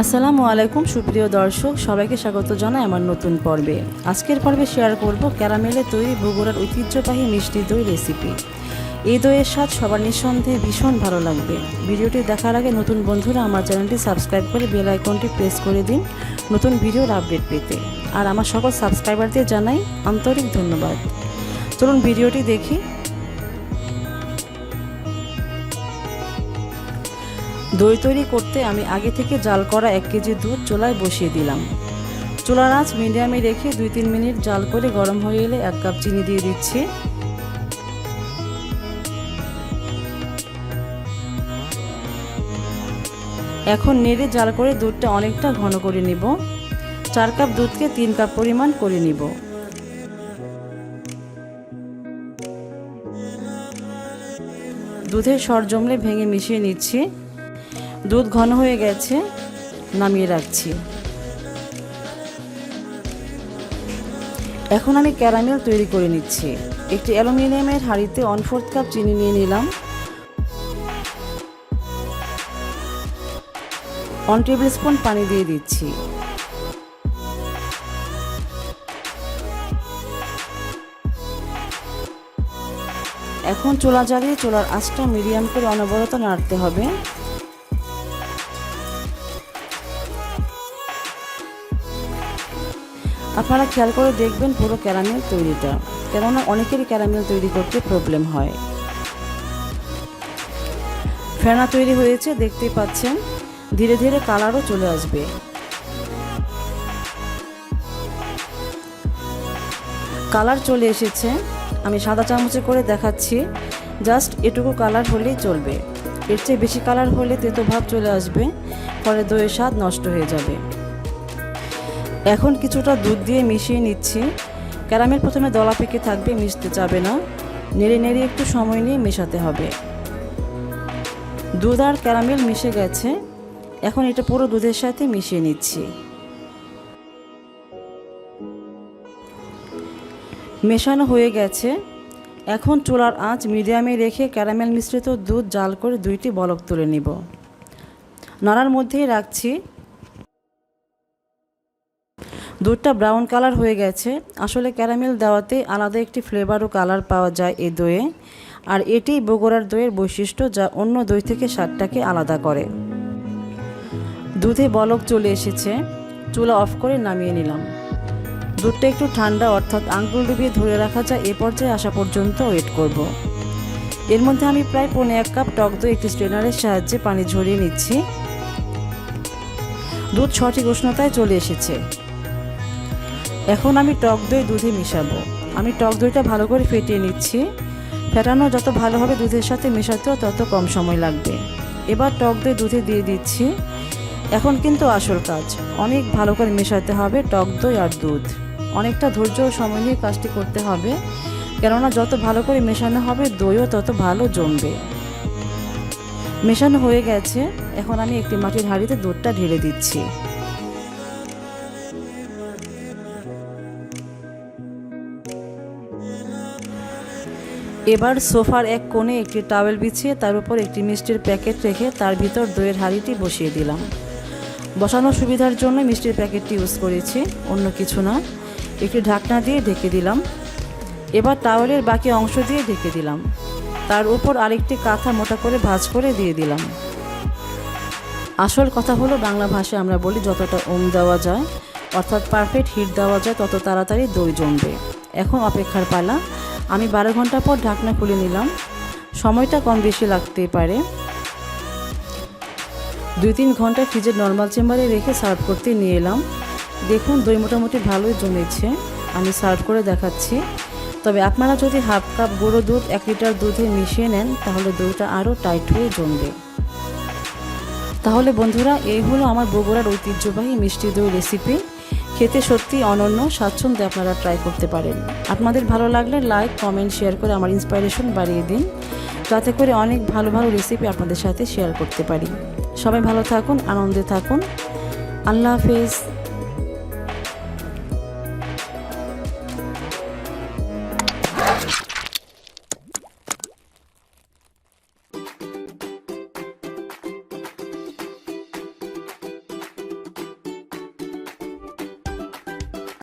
আসসালামু আলাইকুম সুপ্রিয় দর্শক, সবাইকে স্বাগত জানাই আমার নতুন পর্বে। আজকের পর্বে শেয়ার করব ক্যারামেলে তৈরি বগুড়ার ঐতিহ্যবাহী মিষ্টি দই রেসিপি। এই দইয়ের স্বাদ সবার নিঃসন্দেহে ভীষণ ভালো লাগবে। ভিডিওটি দেখার আগে নতুন বন্ধুরা আমার চ্যানেলটি সাবস্ক্রাইব করে বেল আইকনটি প্রেস করে দিন নতুন ভিডিওর আপডেট পেতে। আর আমার সকল সাবস্ক্রাইবারদের জানাই আন্তরিক ধন্যবাদ। চলুন ভিডিওটি দেখি। দই তৈরি করতে আমি আগে থেকে জাল করা 1 কেজি দুধ চুলায় বসিয়ে দিলাম। চুলার আঁচ মিডিয়ামে রেখে 2-3 মিনিট জাল করে গরম হয়ে এলে 1 কাপ চিনি দিয়ে দিচ্ছি। এখন নেড়ে জাল করে দুধটা অনেকটা ঘন করে নিব। 4 কাপ দুধকে 3 কাপ পরিমাণ করে নিব। দুধের সর জমলে ভেঙে মিশিয়ে নিচ্ছি। দুধ ঘন হয়ে গেছে, নামিয়ে রাখছি। এখন আমি ক্যারামেল তৈরি করে নিচ্ছি। একটি অ্যালুমিনিয়ামের হাঁড়িতে 1/4 কাপ চিনি নিয়ে নিলাম। 1 টেবিল স্পুন পানি দিয়ে দিচ্ছি। এখন চুলা জ্বালিয়ে চুলার আঁচটা মিডিয়াম করে অনবরত নাড়তে হবে। আপনারা খেয়াল করে দেখবেন পুরো ক্যারামেল তৈরিটা, কেননা অনেকেরই ক্যারামেল তৈরি করতে প্রবলেম হয়। ফেনা তৈরি হয়েছে, দেখতেই পাচ্ছেন। ধীরে ধীরে কালারও চলে আসবে। কালার চলে এসেছে। আমি সাদা চামচে করে দেখাচ্ছি। জাস্ট এটুকু কালার হলেই চলবে। এর চেয়ে বেশি কালার হলে তেতো ভাব চলে আসবে, ফলে দইয়ের স্বাদ নষ্ট হয়ে যাবে। এখন কিছুটা দুধ দিয়ে মিশিয়ে নিচ্ছি। ক্যারামেল প্রথমে দলা পেকে থাকবে, মিশতে যাবে না। নেড়ে নেড়ে একটু সময় নিয়ে মেশাতে হবে। দুধ আর ক্যারামেল মিশে গেছে। এখন এটা পুরো দুধের সাথে মিশিয়ে নিচ্ছি। মেশানো হয়ে গেছে। এখন চুলার আঁচ মিডিয়ামে রেখে ক্যারামেল মিশ্রিত দুধ জাল করে 2টি বলক তুলে নিব। নাড়ার মধ্যেই রাখছি। দুধটা ব্রাউন কালার হয়ে গেছে। আসলে ক্যারামেল দেওয়াতে আলাদা একটি ফ্লেভার ও কালার পাওয়া যায় এই দইয়ে। আর এটিই বগুড়ার দইয়ের বৈশিষ্ট্য, যা অন্য দই থেকে স্বাদটাকে আলাদা করে। দুধে বলক চলে এসেছে। চুলা অফ করে নামিয়ে নিলাম। দুধটা একটু ঠান্ডা, অর্থাৎ আঙ্গুল ডুবিয়ে ধরে রাখা যায়, এ পর্যায়ে আসা পর্যন্ত ওয়েট করব। এর মধ্যে আমি প্রায় 1.25 কাপ টক দই একটি স্ট্রেনারের সাহায্যে পানি ঝরিয়ে নিচ্ছি। দুধ সঠিক উষ্ণতায় চলে এসেছে। এখন আমি টক দই দুধে মিশাবো। আমি টক দইটা ভালো করে ফেটিয়ে নিচ্ছি। ফেটানো যত ভালো হবে দুধের সাথে মেশাতেও তত কম সময় লাগবে। এবার টক দই দুধে দিয়ে দিচ্ছি। এখন কিন্তু আসল কাজ, অনেক ভালো করে মেশাতে হবে টক দই আর দুধ। অনেকটা ধৈর্য ও সময় নিয়ে কাজটি করতে হবে, কেননা যত ভালো করে মেশানো হবে দইও তত ভালো জমবে। মেশানো হয়ে গেছে। এখন আমি একটি মাটির হাঁড়িতে দুধটা ঢেলে দিচ্ছি। এবার সোফার এক কোণে একটি টাওয়েল বিছিয়ে তার উপর একটি মিষ্টির প্যাকেট রেখে তার ভিতর দইয়ের হাঁড়িটি বসিয়ে দিলাম। বসানোর সুবিধার জন্য মিষ্টির প্যাকেটটি ইউজ করেছি, অন্য কিছু না। একটি ঢাকনা দিয়ে ঢেকে দিলাম। এবার টাওয়েলের বাকি অংশ দিয়ে ঢেকে দিলাম। তার উপর আরেকটি কাঁথা মোটা করে ভাঁজ করে দিয়ে দিলাম। আসল কথা হলো, বাংলা ভাষায় আমরা বলি যতটা ওম দেওয়া যায়, অর্থাৎ পারফেক্ট হিট দেওয়া যায়, তত তাড়াতাড়ি দই জমবে। এখন অপেক্ষার পালা। আমি 12 ঘন্টা পর ঢাকনা খুলে নিলাম। সময়টা কম বেশি লাগতেই পারে। 2-3 ঘন্টা ফ্রিজের নর্মাল চেম্বারে রেখে সার্ভ করতে নিয়ে এলাম। দেখুন দই মোটামুটি ভালোই জমেছে। আমি সার্ভ করে দেখাচ্ছি। তবে আপনারা যদি 1/2 কাপ গুঁড়ো দুধ 1 লিটার দুধে মিশিয়ে নেন, তাহলে দইটা আরও টাইট হয়ে জমবে। তাহলে বন্ধুরা, এই হলো আমার বগুড়ার ঐতিহ্যবাহী মিষ্টি দই রেসিপি। খেতে সত্যি অনন্য, স্বাচ্ছন্দ্যে আপনারা ট্রাই করতে পারেন। আপনাদের ভালো লাগলে লাইক, কমেন্ট, শেয়ার করে আমার ইন্সপিরেশন বাড়িয়ে দিন, যাতে করে অনেক ভালো ভালো রেসিপি আপনাদের সাথে শেয়ার করতে পারি। সবাই ভালো থাকুন, আনন্দে থাকুন। আল্লাহ হাফেজ।